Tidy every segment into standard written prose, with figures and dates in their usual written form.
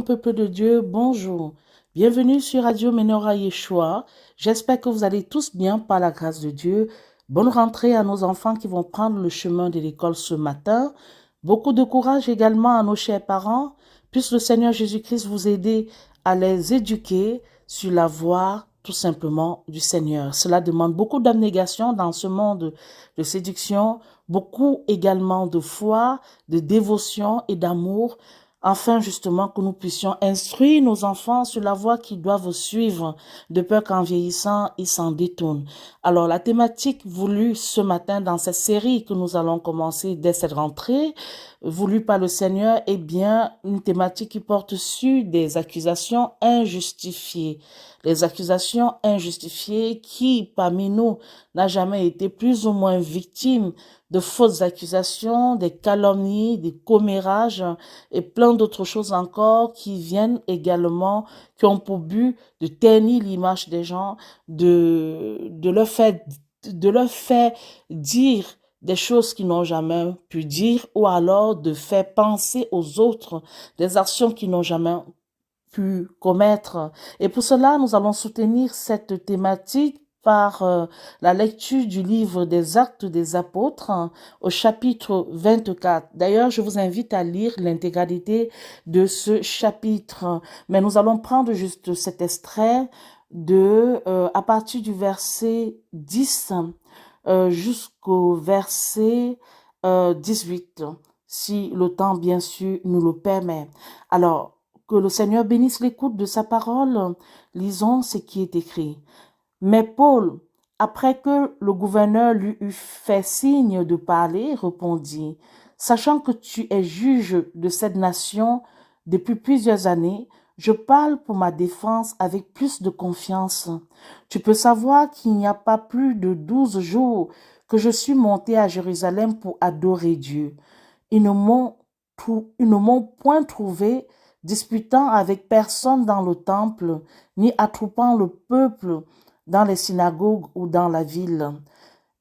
peuple de Dieu, bonjour. Bienvenue sur Radio Menorah Yeshua. J'espère que vous allez tous bien par la grâce de Dieu. Bonne rentrée à nos enfants qui vont prendre le chemin de l'école ce matin. Beaucoup de courage également à nos chers parents. Puisse le Seigneur Jésus-Christ vous aider à les éduquer sur la voie tout simplement du Seigneur. Cela demande beaucoup d'abnégation dans ce monde de séduction, beaucoup également de foi, de dévotion et d'amour, afin justement que nous puissions instruire nos enfants sur la voie qu'ils doivent suivre, de peur qu'en vieillissant, ils s'en détournent. Alors, la thématique voulue ce matin dans cette série que nous allons commencer dès cette rentrée, voulue par le Seigneur, est bien une thématique qui porte sur des accusations injustifiées. Les accusations injustifiées qui, parmi nous, n'a jamais été plus ou moins victime de fausses accusations, des calomnies, des commérages et plein d'autres choses encore qui viennent également, qui ont pour but de ternir l'image des gens, de leur faire dire des choses qu'ils n'ont jamais pu dire ou alors de faire penser aux autres des actions qu'ils n'ont jamais pu commettre. Et pour cela, nous allons soutenir cette thématique par la lecture du livre des Actes des Apôtres au chapitre 24. D'ailleurs, je vous invite à lire l'intégralité de ce chapitre. Mais nous allons prendre juste cet extrait à partir du verset 10 jusqu'au verset 18, si le temps, bien sûr, nous le permet. Alors, que le Seigneur bénisse l'écoute de sa parole. Lisons ce qui est écrit. Mais Paul, après que le gouverneur lui eut fait signe de parler, répondit, « Sachant que tu es juge de cette nation depuis plusieurs années, je parle pour ma défense avec plus de confiance. Tu peux savoir qu'il n'y a pas plus de 12 jours que je suis monté à Jérusalem pour adorer Dieu. Ils ne m'ont point trouvé disputant avec personne dans le temple, ni attroupant le peuple dans les synagogues ou dans la ville.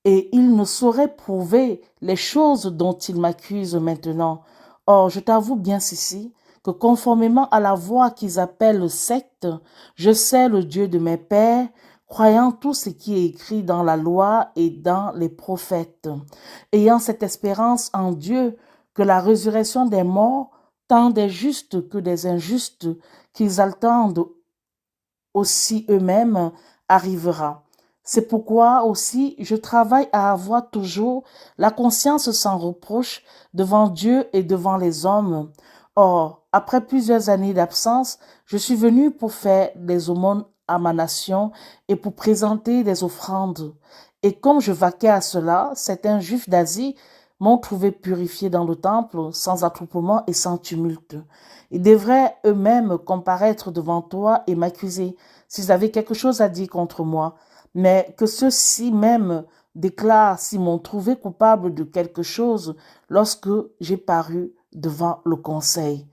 Et ils ne sauraient prouver les choses dont ils m'accusent maintenant. Or, je t'avoue bien ceci, que conformément à la voie qu'ils appellent secte, je sais le Dieu de mes pères, croyant tout ce qui est écrit dans la loi et dans les prophètes, ayant cette espérance en Dieu que la résurrection des morts, tant des justes que des injustes, qu'ils attendent aussi eux-mêmes, arrivera. C'est pourquoi aussi je travaille à avoir toujours la conscience sans reproche devant Dieu et devant les hommes. Or, après plusieurs années d'absence, je suis venu pour faire des aumônes à ma nation et pour présenter des offrandes. Et comme je vaquais à cela, certains Juifs d'Asie m'ont trouvé purifié dans le temple, sans attroupement et sans tumulte. Ils devraient eux-mêmes comparaître devant toi et m'accuser s'ils avaient quelque chose à dire contre moi. Mais que ceux-ci même déclarent s'ils m'ont trouvé coupable de quelque chose lorsque j'ai paru devant le conseil.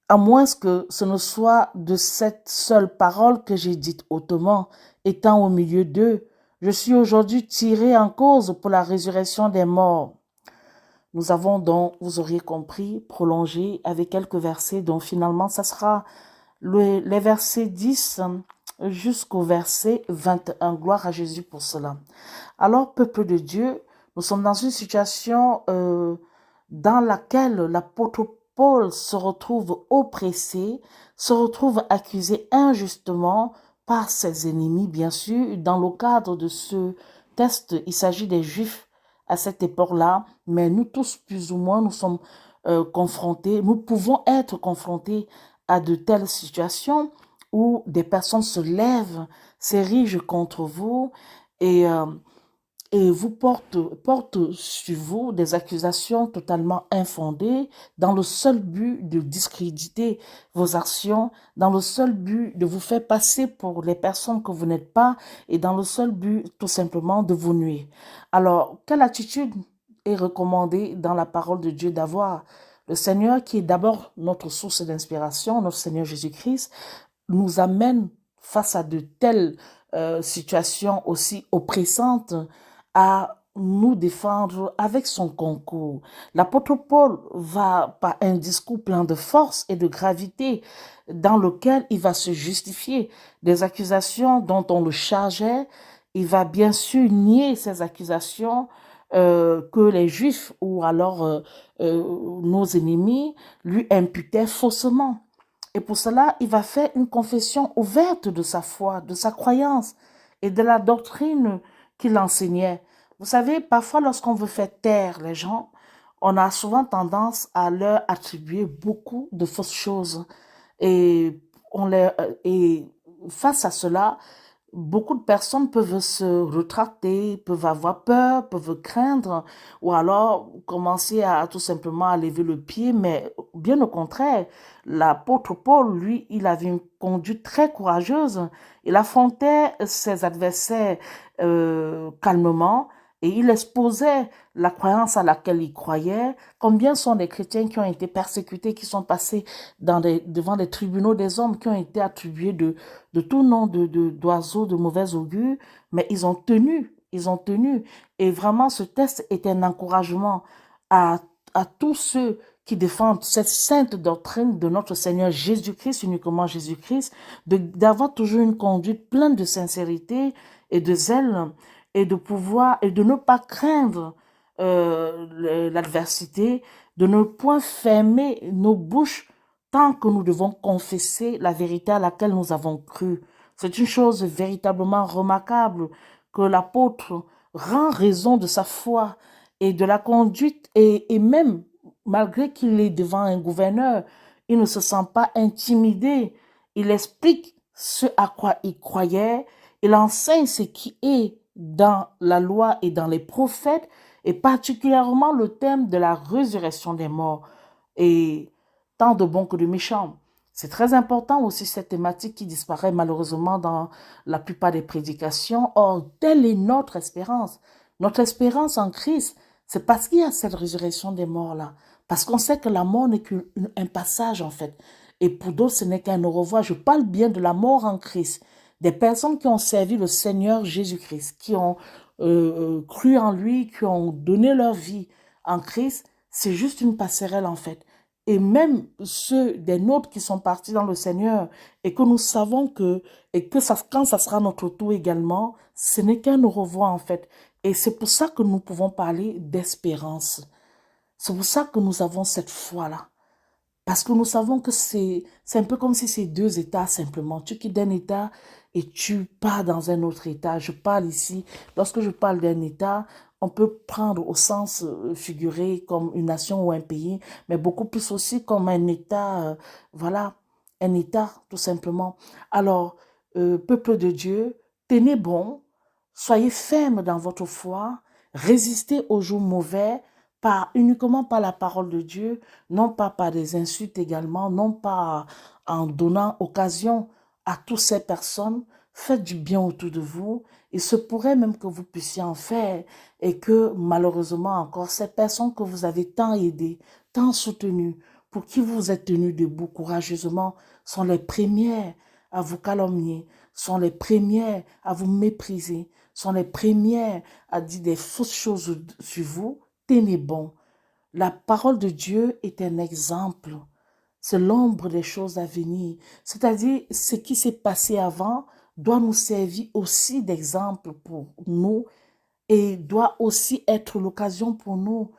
À moins que ce ne soit de cette seule parole que j'ai dite hautement, étant au milieu d'eux, je suis aujourd'hui tiré en cause pour la résurrection des morts. Nous avons donc, vous auriez compris, prolongé avec quelques versets, dont finalement, ça sera les versets 10 jusqu'au verset 21. Gloire à Jésus pour cela. Alors, peuple de Dieu, nous sommes dans une situation dans laquelle l'apôtre Paul se retrouve oppressé, se retrouve accusé injustement par ses ennemis, bien sûr. Dans le cadre de ce texte, il s'agit des Juifs à cette époque-là, mais nous tous, plus ou moins, nous sommes confrontés, nous pouvons être confrontés à de telles situations où des personnes se lèvent, s'érigent contre vous et vous portent sur vous des accusations totalement infondées dans le seul but de discréditer vos actions, dans le seul but de vous faire passer pour les personnes que vous n'êtes pas et dans le seul but tout simplement de vous nuire. Alors, quelle attitude est recommandée dans la parole de Dieu d'avoir? Le Seigneur, qui est d'abord notre source d'inspiration, notre Seigneur Jésus-Christ, nous amène face à de telles situations aussi oppressantes à nous défendre avec son concours. L'apôtre Paul va par un discours plein de force et de gravité dans lequel il va se justifier des accusations dont on le chargeait. Il va bien sûr nier ces accusations que les Juifs ou alors nos ennemis lui imputaient faussement. Et pour cela, il va faire une confession ouverte de sa foi, de sa croyance et de la doctrine qu'il enseignait. Vous savez, parfois lorsqu'on veut faire taire les gens, on a souvent tendance à leur attribuer beaucoup de fausses choses. Et, et face à cela, beaucoup de personnes peuvent se retracter, peuvent avoir peur, peuvent craindre, ou alors commencer à tout simplement à lever le pied. Mais bien au contraire, l'apôtre Paul, lui, il avait une conduite très courageuse. Il affrontait ses adversaires calmement et il exposait la croyance à laquelle il croyait. Combien sont des chrétiens qui ont été persécutés, qui sont passés devant les tribunaux des hommes, qui ont été attribués de tout nom d'oiseaux de mauvais augure, mais ils ont tenu, ils ont tenu. Et vraiment, ce test est un encouragement à, à tous ceux qui défendent cette sainte doctrine de notre Seigneur Jésus-Christ, uniquement Jésus-Christ, d'avoir toujours une conduite pleine de sincérité et de zèle, et de pouvoir, et de ne pas craindre l'adversité, de ne point fermer nos bouches tant que nous devons confesser la vérité à laquelle nous avons cru. C'est une chose véritablement remarquable que l'apôtre rend raison de sa foi et de la conduite et même malgré qu'il est devant un gouverneur, il ne se sent pas intimidé. Il explique ce à quoi il croyait, il enseigne ce qui est dans la loi et dans les prophètes, et particulièrement le thème de la résurrection des morts. Et tant de bons que de méchants. C'est très important aussi cette thématique qui disparaît malheureusement dans la plupart des prédications. Or, telle est notre espérance. Notre espérance en Christ, c'est parce qu'il y a cette résurrection des morts-là. Parce qu'on sait que la mort n'est qu'un passage en fait. Et pour d'autres, ce n'est qu'un au revoir. Je parle bien de la mort en Christ. Des personnes qui ont servi le Seigneur Jésus-Christ, qui ont cru en lui, qui ont donné leur vie en Christ. C'est juste une passerelle en fait. Et même ceux des nôtres qui sont partis dans le Seigneur et que nous savons que ça, quand ça sera notre tour également, ce n'est qu'un au revoir en fait. Et c'est pour ça que nous pouvons parler d'espérance. C'est pour ça que nous avons cette foi-là. Parce que nous savons que c'est un peu comme si c'est deux états simplement. Tu quittes un état et tu pars dans un autre état. Je parle ici, lorsque je parle d'un état, on peut prendre au sens figuré comme une nation ou un pays, mais beaucoup plus aussi comme un état, voilà, un état tout simplement. Alors, peuple de Dieu, tenez bon, soyez fermes dans votre foi, résistez aux jours mauvais, uniquement par la parole de Dieu, non pas par des insultes également, non pas en donnant occasion à toutes ces personnes. Faites du bien autour de vous. Il se pourrait même que vous puissiez en faire et que malheureusement encore, ces personnes que vous avez tant aidées, tant soutenues, pour qui vous êtes tenus debout courageusement, sont les premières à vous calomnier, sont les premières à vous mépriser, sont les premières à dire des fausses choses sur vous. Tenez bon. La parole de Dieu est un exemple. C'est l'ombre des choses à venir. C'est-à-dire, ce qui s'est passé avant doit nous servir aussi d'exemple pour nous et doit aussi être l'occasion pour nous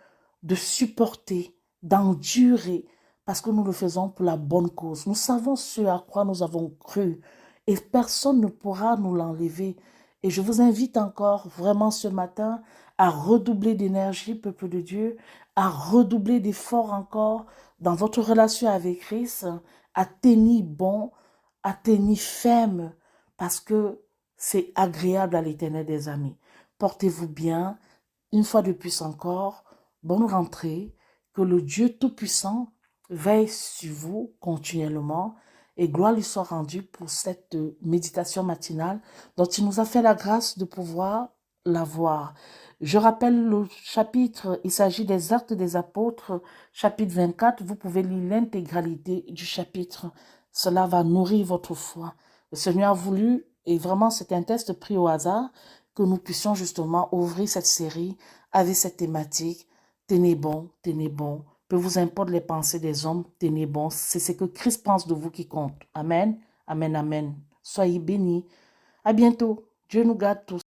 de supporter, d'endurer, parce que nous le faisons pour la bonne cause. Nous savons ce à quoi nous avons cru et personne ne pourra nous l'enlever. Et je vous invite encore vraiment ce matin à redoubler d'énergie, peuple de Dieu, à redoubler d'efforts encore dans votre relation avec Christ, à tenir bon, à tenir ferme, parce que c'est agréable à l'Éternel des amis. Portez-vous bien, une fois de plus encore, bonne rentrée, que le Dieu Tout-Puissant veille sur vous continuellement et gloire lui soit rendue pour cette méditation matinale dont il nous a fait la grâce de pouvoir la voir. Je rappelle le chapitre, il s'agit des Actes des Apôtres, chapitre 24. Vous pouvez lire l'intégralité du chapitre. Cela va nourrir votre foi. Le Seigneur a voulu, et vraiment c'est un test pris au hasard, que nous puissions justement ouvrir cette série avec cette thématique. Tenez bon, tenez bon. Peu vous importe les pensées des hommes, tenez bon. C'est ce que Christ pense de vous qui compte. Amen, amen, amen. Soyez bénis. À bientôt. Dieu nous garde tous.